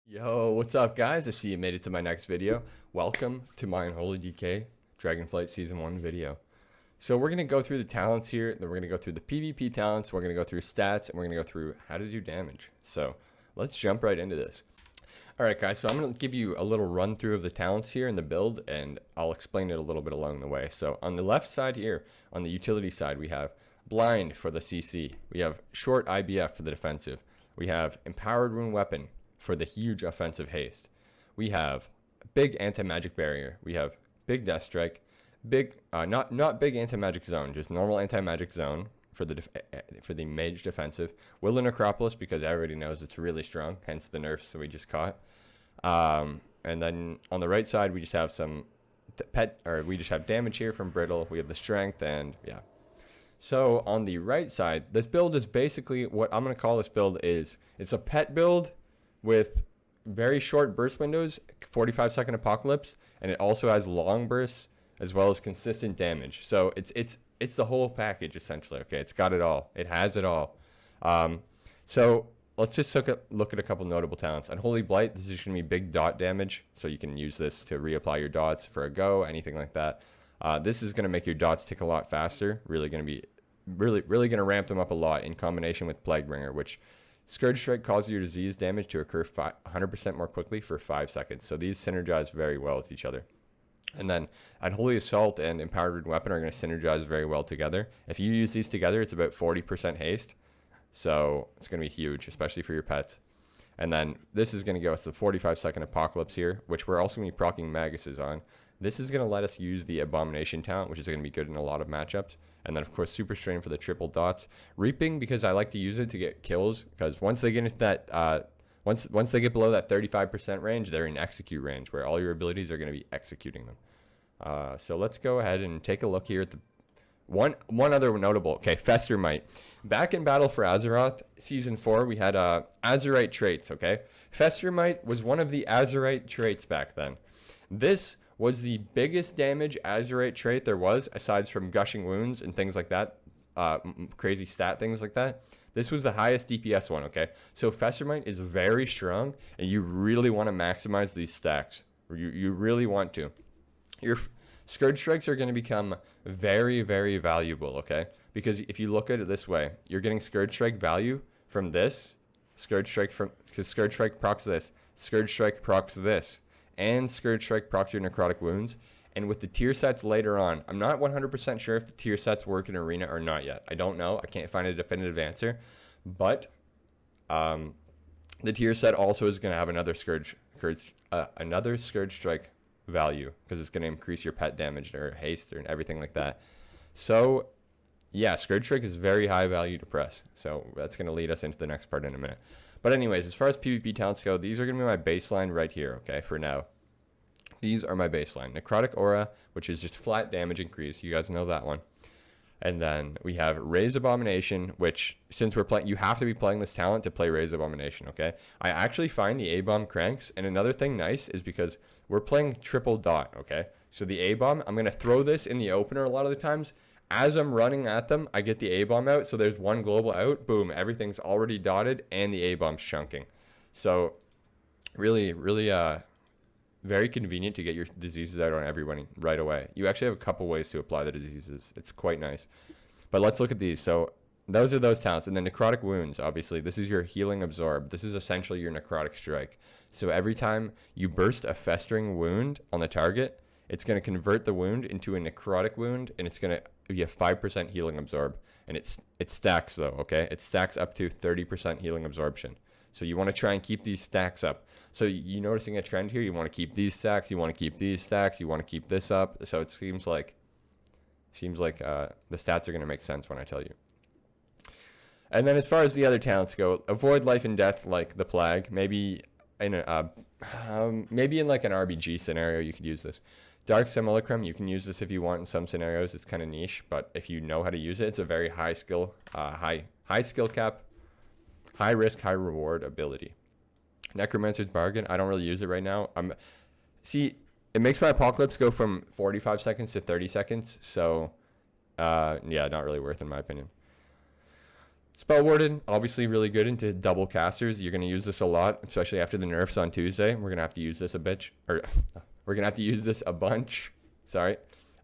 Yo, what's up guys? I see you made it to my next video. Welcome to my Unholy Dragonflight Season 1 video. So we're going to go through the talents here, then we're going to go through the PvP talents, we're going to go through stats, and we're going to go through how to do damage. So let's jump right into this. Alright guys, so I'm going to give you a little run through of the talents here in the build, and I'll explain it a little bit along the way. So on the left side here, on the utility side, we have Blind for the CC, we have Short IBF for the defensive, we have Empowered Rune Weapon for the huge offensive haste. We have big anti-magic barrier. We have big death strike, big not big anti-magic zone, just normal anti-magic zone for the mage defensive. Will and Necropolis because everybody knows it's really strong, hence the nerfs that we just caught. And then on the right side we just have we just have damage here from Brittle. We have the strength and yeah. So on the right side, this build is basically what I'm gonna call this build is it's a pet build with very short burst windows, 45-second apocalypse, and it also has long bursts as well as consistent damage. So it's the whole package essentially. Okay, it's got it all. It has it all. So let's just look at a couple notable talents. Unholy Blight. This is going to be big dot damage, so you can use this to reapply your dots for a go, anything like that. This is going to make your dots tick a lot faster. Really going to be really going to ramp them up a lot in combination with Plaguebringer, which Scourge Strike causes your disease damage to occur 100% more quickly for 5 seconds. So these synergize very well with each other. And then Unholy Assault and Empowered Weapon are going to synergize very well together. If you use these together, it's about 40% haste. So it's going to be huge, especially for your pets. And then this is going to go with the 45-second Apocalypse here, which we're also going to be proccing Maguses on. This is going to let us use the Abomination talent, which is going to be good in a lot of matchups. And then, of course, Super Strain for the triple dots. Reaping, because I like to use it to get kills, because once they get into that, once they get below that 35% range, they're in execute range, where all your abilities are going to be executing them. So let's go ahead and take a look here at the one other notable. Okay, Fester Might. Back in Battle for Azeroth, Season 4, we had Azerite traits, okay? Fester Might was one of the Azerite traits back then. This was the biggest damage Azerite trait there was, aside from Gushing Wounds and things like that, crazy stat things like that. This was the highest DPS one, okay? So Festermite is very strong, and you really want to maximize these stacks. You really want to. Your Scourge Strikes are going to become very, very valuable, okay? Because if you look at it this way, you're getting Scourge Strike value from this, Scourge Strike because Scourge Strike procs this, Scourge Strike procs this, and Scourge Strike procs your necrotic wounds. And with the tier sets later on, I'm not 100% sure if the tier sets work in Arena or not yet. I don't know. I can't find a definitive answer. But the tier set also is going to have another Scourge Strike value, because it's going to increase your pet damage or haste or everything like that. So yeah, Scourge Strike is very high value to press. So that's going to lead us into the next part in a minute. But anyways, as far as PvP talents go, these are going to be my baseline right here, okay, for now. These are my baseline. Necrotic Aura, which is just flat damage increase. You guys know that one. And then we have Raise Abomination, which, since we're playing, you have to be playing this talent to play Raise Abomination, okay? I actually find the A-Bomb cranks, and another thing nice is because we're playing triple dot, okay? So the A-Bomb, I'm going to throw this in the opener a lot of the times. As I'm running at them, I get the A-Bomb out, so there's one global out, boom, everything's already dotted, and the A-Bomb's chunking. So, really, very convenient to get your diseases out on everyone right away. You actually have a couple ways to apply the diseases. It's quite nice. But let's look at these. So, those are those talents. And then Necrotic Wounds, obviously, this is your Healing Absorb. This is essentially your Necrotic Strike. So, every time you burst a Festering Wound on the target, it's going to convert the wound into a necrotic wound, and it's going to be a 5% healing absorb. And it stacks, though, okay? It stacks up to 30% healing absorption. So you want to try and keep these stacks up. So you noticing a trend here? You want to keep these stacks. You want to keep these stacks. You want to keep this up. So it seems like the stats are going to make sense when I tell you. And then as far as the other talents go, avoid life and death like the Plague. Maybe in like an RBG scenario, you could use this. Dark Simulacrum, you can use this if you want in some scenarios. It's kind of niche, but if you know how to use it, it's a very high skill cap, high risk, high reward ability. Necromancer's Bargain, I don't really use it right now. It makes my Apocalypse go from 45 seconds to 30 seconds. So, yeah, not really worth it in my opinion. Spell Warden, obviously really good into double casters. You're going to use this a lot, especially after the nerfs on Tuesday. We're going to have to use this a bitch, or we're going to have to use this a bunch. Sorry.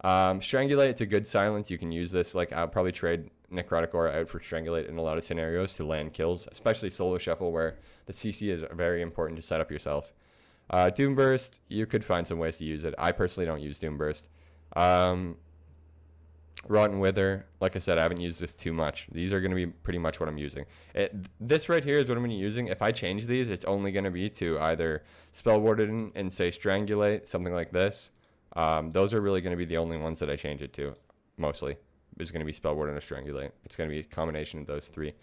Strangulate, it's a good silence. You can use this. Like, I'll probably trade Necrotic Aura out for Strangulate in a lot of scenarios to land kills, especially solo shuffle where the CC is very important to set up yourself. Doom Burst, you could find some ways to use it. I personally don't use Doom Burst. Rotten Wither, like I said, I haven't used this too much. These are going to be pretty much what I'm using. This right here is what I'm going to be using. If I change these, it's only going to be to either Spell Warden and say Strangulate, something like this. Those are really going to be the only ones that I change it to, mostly. It's going to be Spell Warden or Strangulate. It's going to be a combination of those three.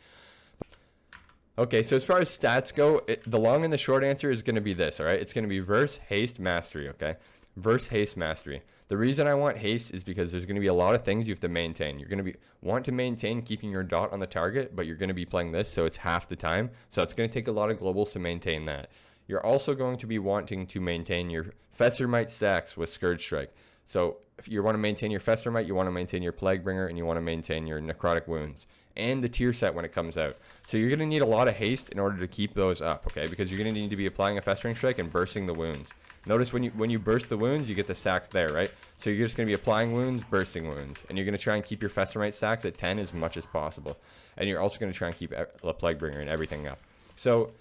Okay, so as far as stats go, the long and the short answer is going to be this, all right? It's going to be Verse, Haste, Mastery, okay? Verse, Haste, Mastery. The reason I want Haste is because there's going to be a lot of things you have to maintain. You're going to want to maintain keeping your dot on the target, but you're going to be playing this, so it's half the time. So it's going to take a lot of globals to maintain that. You're also going to be wanting to maintain your Festermite stacks with Scourge Strike. So if you want to maintain your Festermite, you want to maintain your Plaguebringer, and you want to maintain your Necrotic Wounds and the tier set when it comes out. So you're going to need a lot of haste in order to keep those up, okay? Because you're going to need to be applying a Festering Strike and bursting the wounds. Notice when you burst the wounds, you get the stacks there, right? So you're just going to be applying wounds, bursting wounds. And you're going to try and keep your Festermite stacks at 10 as much as possible. And you're also going to try and keep the Plaguebringer and everything up. So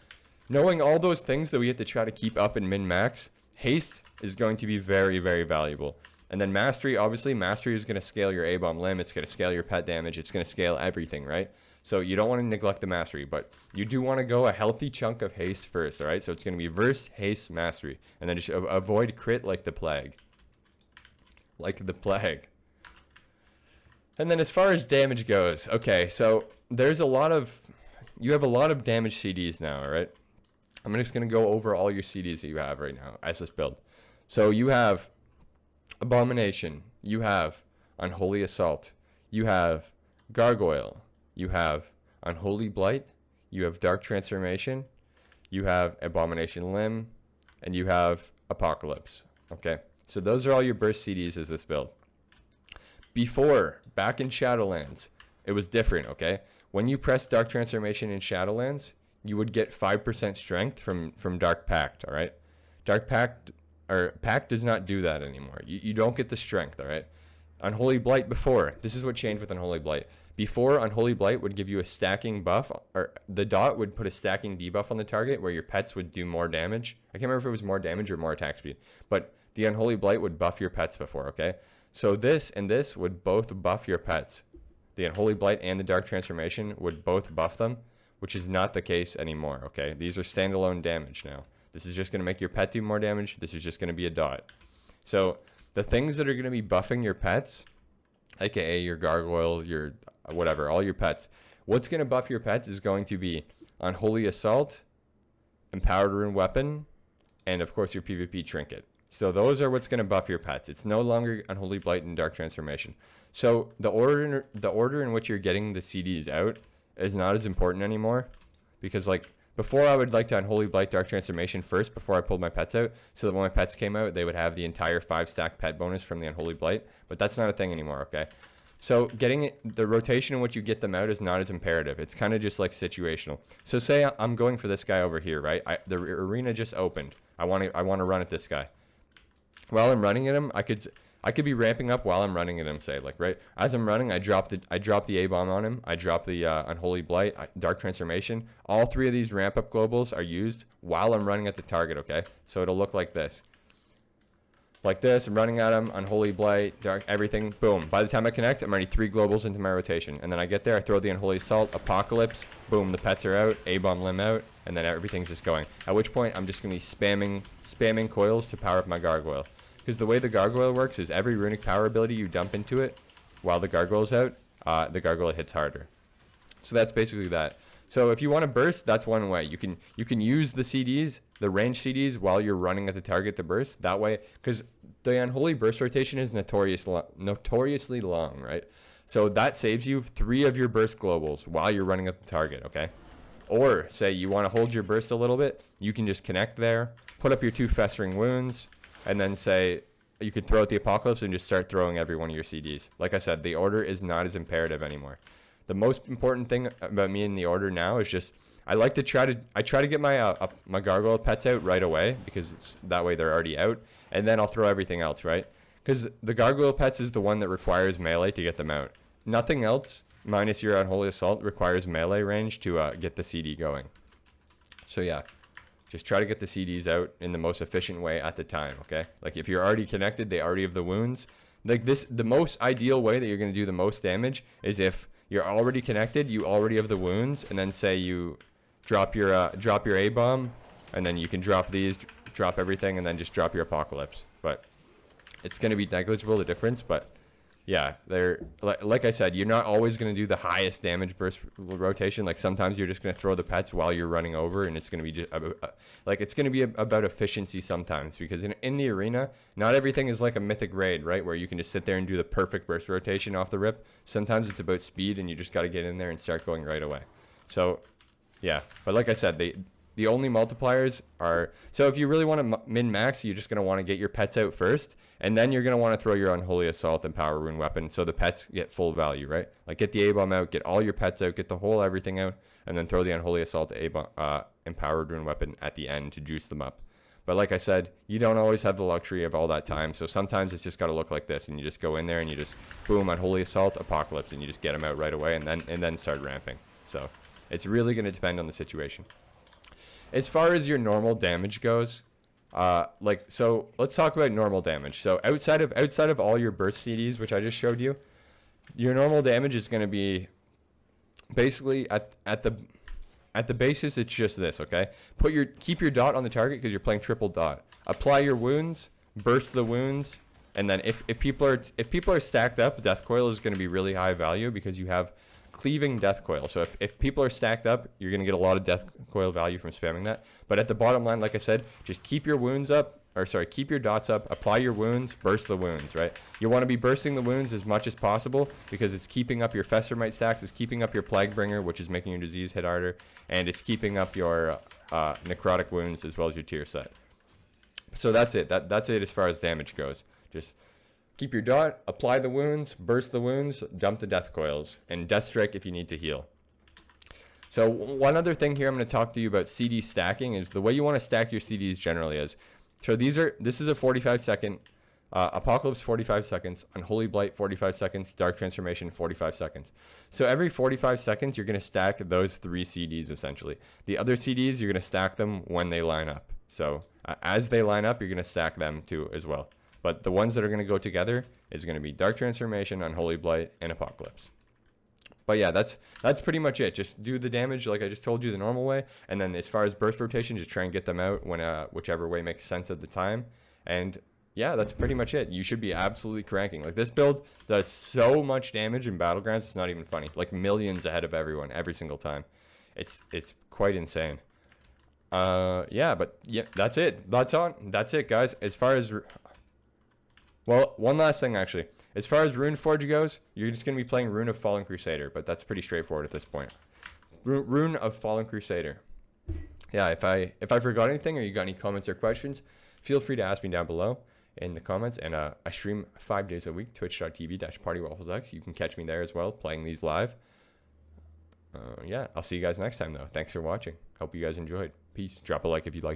knowing all those things that we have to try to keep up in min-max, haste is going to be very, very valuable. And then Mastery, obviously, Mastery is going to scale your A-Bomb Limb. It's going to scale your pet damage. It's going to scale everything, right? So you don't want to neglect the Mastery, but you do want to go a healthy chunk of haste first, all right? So it's going to be Verse, Haste, Mastery. And then just avoid crit like the Plague. Like the Plague. And then as far as damage goes, okay, so there's a lot of... You have a lot of damage CDs now, all right? I'm just going to go over all your CDs that you have right now as this build. So you have Abomination, you have Unholy Assault, you have Gargoyle, you have Unholy Blight, you have Dark Transformation, you have Abomination Limb, and you have Apocalypse. Okay, so those are all your burst CDs as this build. Before, back in Shadowlands, it was different, okay? When you press Dark Transformation in Shadowlands, you would get 5% strength from Dark Pact, all right? Dark Pact, or Pact does not do that anymore. You don't get the strength, all right? Unholy Blight before, this is what changed with Unholy Blight. Before, Unholy Blight would give you a stacking buff, or the dot would put a stacking debuff on the target where your pets would do more damage. I can't remember if it was more damage or more attack speed, but the Unholy Blight would buff your pets before, okay? So this and this would both buff your pets. The Unholy Blight and the Dark Transformation would both buff them, which is not the case anymore, okay? These are standalone damage now. This is just going to make your pet do more damage. This is just going to be a dot. So the things that are going to be buffing your pets, aka your Gargoyle, your whatever, all your pets, what's going to buff your pets is going to be Unholy Assault, Empowered Rune Weapon, and of course your PvP Trinket. So those are what's going to buff your pets. It's no longer Unholy Blight and Dark Transformation. So the order in which you're getting the CDs out is not as important anymore, because like before I would like to Unholy Blight Dark Transformation first before I pulled my pets out, so that when my pets came out, they would have the entire 5-stack pet bonus from the Unholy Blight, but that's not a thing anymore, okay? So getting the rotation in which you get them out is not as imperative. It's kind of just like situational. So say I'm going for this guy over here, right? The arena just opened. I want to run at this guy. While I'm running at him, I could be ramping up while I'm running at him, say, like, right? As I'm running, I drop the A-Bomb on him. I drop the Unholy Blight, Dark Transformation. All three of these ramp-up globals are used while I'm running at the target, okay? So it'll look like this. Like this, I'm running at him, Unholy Blight, Dark, everything, boom. By the time I connect, I'm already 3 globals into my rotation. And then I get there, I throw the Unholy Assault, Apocalypse, boom, the pets are out, A-Bomb Limb out, and then everything's just going. At which point, I'm just going to be spamming coils to power up my Gargoyle. Because the way the Gargoyle works is every runic power ability you dump into it while the Gargoyle's out, the Gargoyle hits harder. So that's basically that. So if you want to burst, that's one way. You can use the CDs, the range CDs, while you're running at the target to burst. That way, because the Unholy Burst rotation is notoriously long, right? So that saves you 3 of your burst globals while you're running at the target, okay? Or say you want to hold your burst a little bit, you can just connect there, put up your 2 Festering Wounds, and then say you could throw out the Apocalypse and just start throwing every one of your CDs. Like I said, the order is not as imperative anymore. The most important thing about me in the order now is just I like to try to get my gargoyle pets out right away, because that way they're already out, and then I'll throw everything else, right? Because the gargoyle pets is the one that requires melee to get them out. Nothing else, minus your Unholy Assault, requires melee range to get the CD going. So yeah, just try to get the CDs out in the most efficient way at the time, okay? Like if you're already connected, they already have the wounds. Like the most ideal way that you're going to do the most damage is if you're already connected, you already have the wounds, and then say you drop your A-bomb, and then you can drop these, drop everything, and then just drop your Apocalypse. But it's going to be negligible, the difference, but yeah, they're like I said, you're not always going to do the highest damage burst rotation. Like sometimes you're just going to throw the pets while you're running over, and it's going to be just it's going to be about efficiency sometimes, because in the arena, not everything is like a mythic raid, right, where you can just sit there and do the perfect burst rotation off the rip. Sometimes it's about speed, and you just got to get in there and start going right away. So yeah, but like I said, the only multipliers are, so if you really want to min-max, you're just going to want to get your pets out first, and then you're going to want to throw your Unholy Assault and Power Rune Weapon so the pets get full value, right? Like get the A-Bomb out, get all your pets out, get the whole everything out, and then throw the Unholy Assault and Power Rune Weapon at the end to juice them up. But like I said, you don't always have the luxury of all that time, so sometimes it's just got to look like this, and you just go in there and you just, boom, Unholy Assault, Apocalypse, and you just get them out right away, and then start ramping. So it's really going to depend on the situation. As far as your normal damage goes, so let's talk about normal damage. So outside of all your burst CDs, which I just showed you, your normal damage is going to be basically at the basis. It's just this, okay? Keep your dot on the target because you're playing triple dot. Apply your wounds, burst the wounds, and then if people are stacked up, Death Coil is going to be really high value because you have cleaving Death Coil. So if people are stacked up, you're going to get a lot of Death Coil value from spamming that. But at the bottom line, like I said, just keep your wounds up, keep your dots up, apply your wounds, burst the wounds, right? You want to be bursting the wounds as much as possible because it's keeping up your Festermite stacks, it's keeping up your Plaguebringer, which is making your disease hit harder, and it's keeping up your necrotic wounds as well as your tier set. So that's it. That's it as far as damage goes. Just keep your dot, apply the wounds, burst the wounds, dump the Death Coils, and Death Strike if you need to heal. So one other thing here I'm going to talk to you about CD stacking is the way you want to stack your CDs generally is. So this is a 45 second, Apocalypse 45 seconds, Unholy Blight 45 seconds, Dark Transformation 45 seconds. So every 45 seconds you're going to stack those 3 CDs essentially. The other CDs you're going to stack them when they line up. So as they line up, you're going to stack them too as well. But the ones that are going to go together is going to be Dark Transformation, Unholy Blight, and Apocalypse. But yeah, that's pretty much it. Just do the damage like I just told you the normal way. And then as far as burst rotation, just try and get them out when whichever way makes sense at the time. And yeah, that's pretty much it. You should be absolutely cranking. Like this build does so much damage in Battlegrounds, it's not even funny. Like millions ahead of everyone every single time. It's quite insane. Yeah, but yeah, that's it. That's it, guys. As far as... Well, one last thing, actually. As far as Runeforge goes, you're just going to be playing Rune of Fallen Crusader, but that's pretty straightforward at this point. Rune of Fallen Crusader. Yeah, if I forgot anything or you got any comments or questions, feel free to ask me down below in the comments. And I stream 5 days a week, twitch.tv/PartywafflesX. You can catch me there as well, playing these live. Yeah, I'll see you guys next time, though. Thanks for watching. Hope you guys enjoyed. Peace. Drop a like if you liked.